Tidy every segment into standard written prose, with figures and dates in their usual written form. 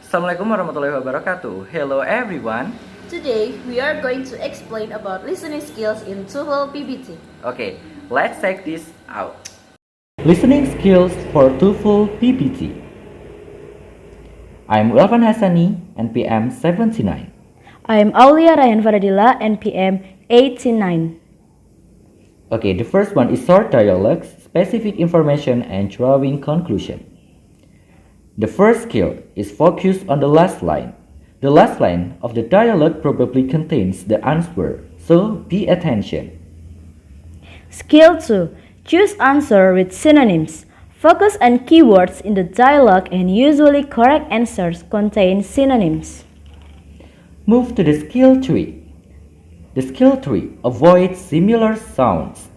Assalamualaikum warahmatullahi wabarakatuh. Hello everyone. Today, we are going to explain about listening skills in TOEFL PBT. Okay, let's check this out. Listening skills for TOEFL PBT. I'm Alfan Hasani, NPM 79. I'm Aulia Raihan Faradilla, NPM 89. Okay, the first one is short dialogues, specific information, and drawing conclusion. The first skill is focused on the last line. The last line of the dialogue probably contains the answer, so pay attention. Skill 2. Choose answer with synonyms. Focus on keywords in the dialogue and usually correct answers contain synonyms. Move to the skill 3. The skill 3. Avoid similar sounds.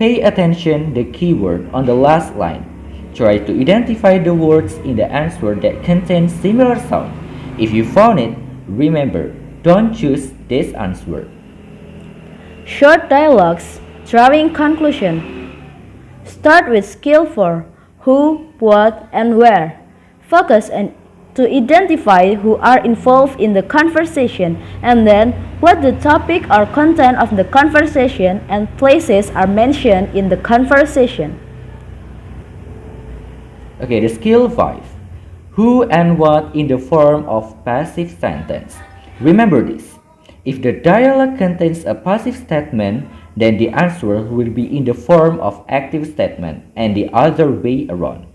Pay attention the keyword on the last line. Try to identify the words in the answer that contain similar sound. If you found it, remember, don't choose this answer. Short dialogues, drawing conclusion. Start with skill 4. Who, what, and where. Focus on to identify who are involved in the conversation and then what the topic or content of the conversation and places are mentioned in the conversation. Okay, the skill 5. Who and what in the form of passive sentence. Remember this. If the dialogue contains a passive statement, then the answer will be in the form of active statement and the other way around.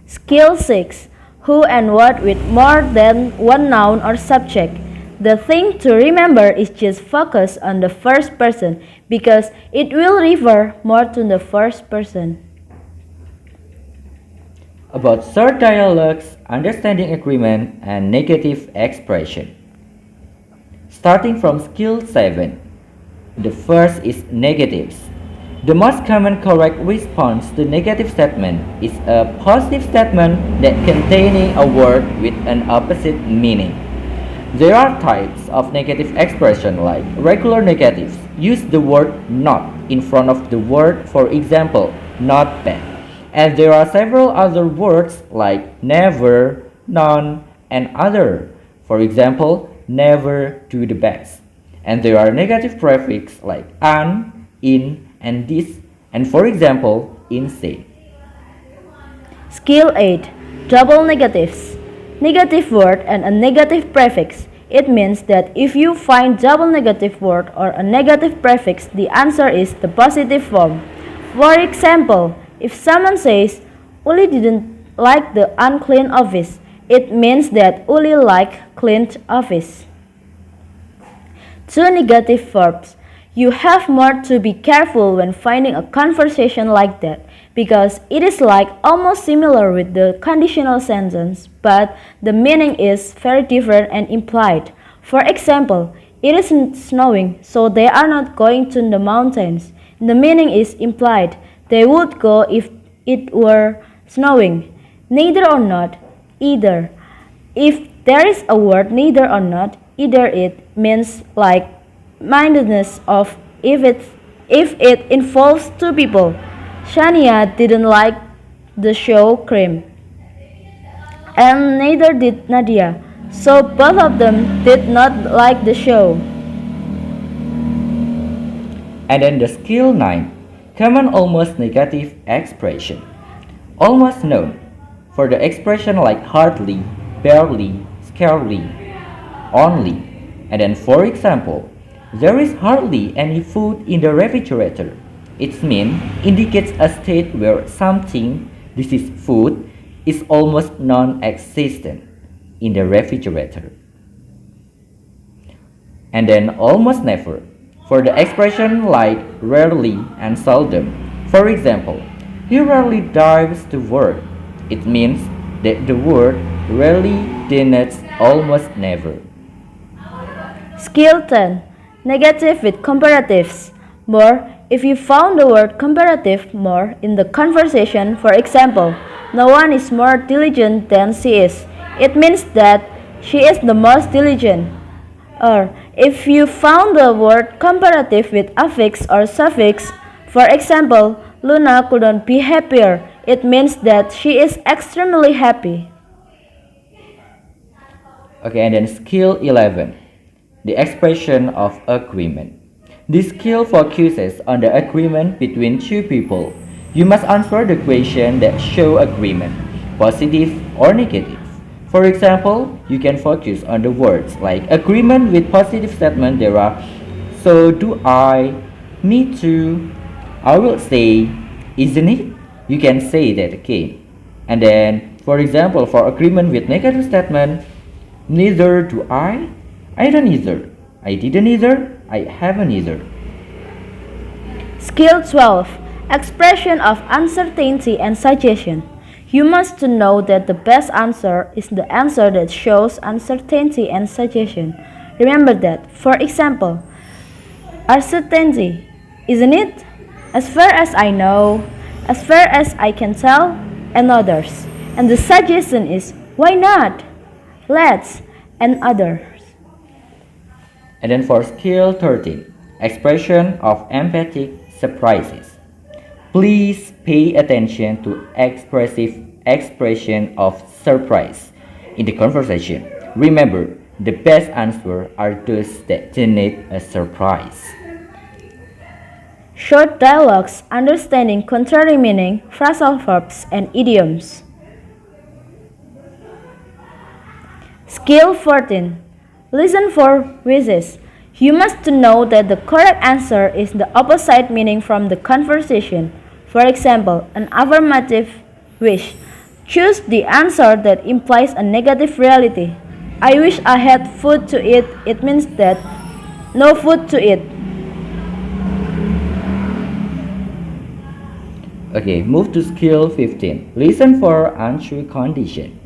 Skill 6. Who and what with more than one noun or subject. The thing to remember is just focus on the first person because it will refer more to the first person. About short dialogues, understanding agreement, and negative expression. Starting from skill 7. The first is negatives. The most common correct response to negative statement is a positive statement that containing a word with an opposite meaning. There are types of negative expression like regular negatives. Use the word not in front of the word, for example, not bad. And there are several other words like never, none, and other. For example, never do the best. And there are negative prefix like an, in, and this, and for example, insane. Skill 8. Double negatives. Negative word and a negative prefix. It means that if you find double negative word or a negative prefix, the answer is the positive form. For example, if someone says, Uli didn't like the unclean office, it means that Uli liked clean office. 2 negative verbs. You have more to be careful when finding a conversation like that because it is like almost similar with the conditional sentence, but the meaning is very different and implied. For example, it isn't snowing, so they are not going to the mountains. The meaning is implied. They would go if it were snowing. Neither or not, either. If there is a word neither or not, either it means like mindedness of if it involves two people. Shania didn't like the show Cream, and neither did Nadia, so both of them did not like the show. And then the skill 9. Common almost negative expression. Almost known for the expression like hardly, barely, scarcely, only. And then for example, there is hardly any food in the refrigerator. Its mean indicates a state where something, this is food, is almost non-existent in the refrigerator. And then almost never for the expression like rarely and seldom. For example, he rarely drives to work. It means that the word rarely denotes almost never. Skill 10. Negative with comparatives. More, if you found the word comparative more in the conversation, for example, no one is more diligent than she is. It means that she is the most diligent. Or, if you found the word comparative with affix or suffix, for example, Luna couldn't be happier. It means that she is extremely happy. Okay, and then skill 11, the expression of agreement. This skill focuses on the agreement between two people. You must answer the question that show agreement, positive or negative. For example, you can focus on the words like agreement with positive statement. There are so do I, me too, I will say, isn't it? You can say that again. And then, for example, for agreement with negative statement, neither do I don't either, I didn't either, I haven't either. Skill 12. Expression of uncertainty and suggestion. You must know that the best answer is the answer that shows uncertainty and suggestion. Remember that. For example, uncertainty, isn't it? As far as I know, as far as I can tell, and others. And the suggestion is, why not? Let's, and others. And then for skill 13, expression of empathic surprises. Please pay attention to expressive expression of surprise in the conversation. Remember, the best answers are those that generate a surprise. Short dialogues, understanding contrary meaning, phrasal verbs, and idioms. Skill 14. Listen for wishes. You must know that the correct answer is the opposite meaning from the conversation. For example, an affirmative wish. Choose the answer that implies a negative reality. I wish I had food to eat. It means that no food to eat. Okay, move to skill 15. Listen for untrue condition.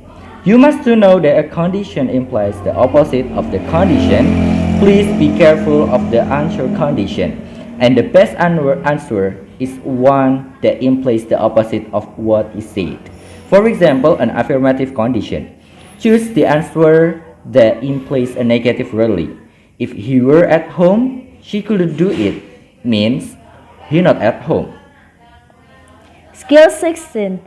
You must know that a condition implies the opposite of the condition. Please be careful of the untrue condition. And the best answer is one that implies the opposite of what is said. For example, an affirmative condition. Choose the answer that implies a negative reality. If he were at home, she couldn't do it. Means he not at home. Skill 16.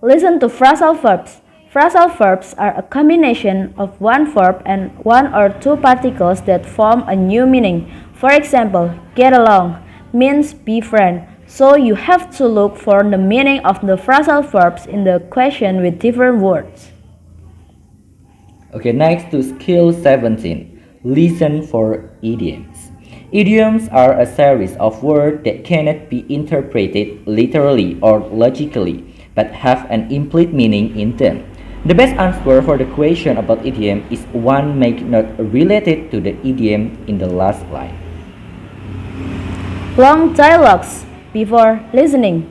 Listen to phrasal verbs. Phrasal verbs are a combination of one verb and one or two particles that form a new meaning. For example, get along means be friend. So you have to look for the meaning of the phrasal verbs in the question with different words. Okay, next to skill 17. Listen for idioms. Idioms are a series of words that cannot be interpreted literally or logically, but have an implied meaning in them. The best answer for the question about idiom is one make not related to the idiom in the last line. Long dialogues before listening.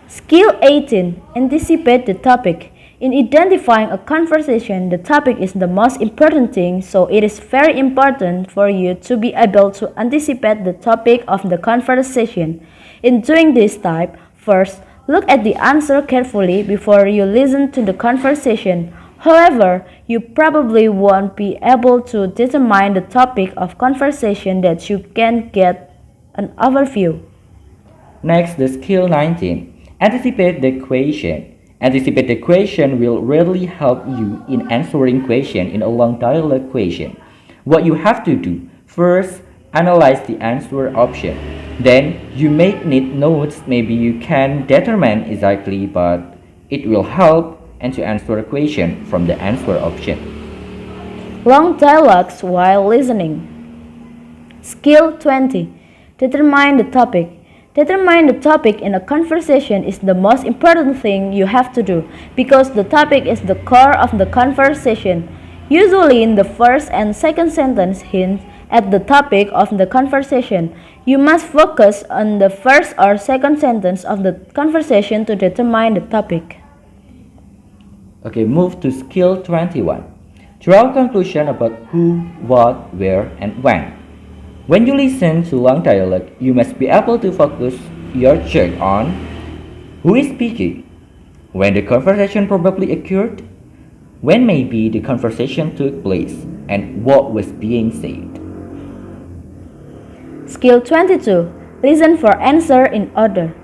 Skill 18. Anticipate the topic. In identifying a conversation, the topic is the most important thing, so it is very important for you to be able to anticipate the topic of the conversation. In doing this type, first, look at the answer carefully before you listen to the conversation. However, you probably won't be able to determine the topic of conversation that you can get an overview. Next, the skill 19. Anticipate the question. Anticipate the question will really help you in answering question in a long dialogue question. What you have to do, first, analyze the answer option. Then, you may need notes. Maybe you can determine exactly, but it will help and to answer a question from the answer option. Long dialogues while listening. Skill 20. Determine the topic. Determine the topic in a conversation is the most important thing you have to do because the topic is the core of the conversation. Usually in the first and second sentence hint at the topic of the conversation. You must focus on the first or second sentence of the conversation to determine the topic. Okay, move to skill 21. Draw a conclusion about who, what, where, and when. When you listen to long dialogue, you must be able to focus your check on who is speaking, when the conversation probably occurred, when maybe the conversation took place, and what was being said. Skill 22. Listen for answer in order.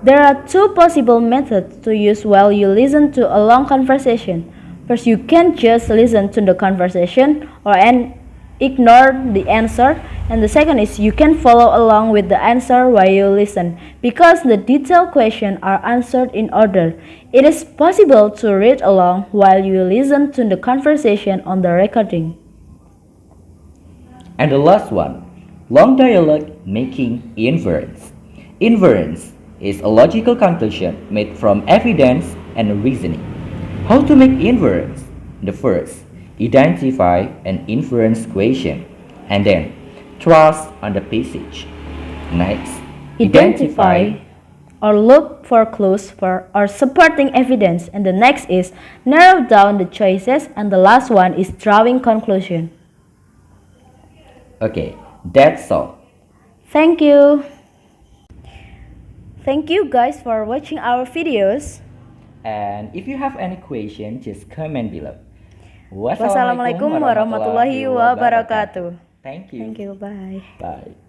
There are two possible methods to use while you listen to a long conversation. First, you can't just listen to the conversation or ignore the answer. And the second is you can follow along with the answer while you listen, because the detailed questions are answered in order. It is possible to read along while you listen to the conversation on the recording. And the last one, long dialogue making inference. Inference is a logical conclusion made from evidence and reasoning. How to make inference? The first, identify an inference question, and then trust on the passage. Next, Identify or look for clues for or supporting evidence, and the next is narrow down the choices, and the last one is drawing conclusion. Okay, that's all. Thank you. Thank you guys for watching our videos. And if you have any question, just comment below. Wassalamualaikum warahmatullahi wabarakatuh. Thank you. Thank you. Bye. Bye.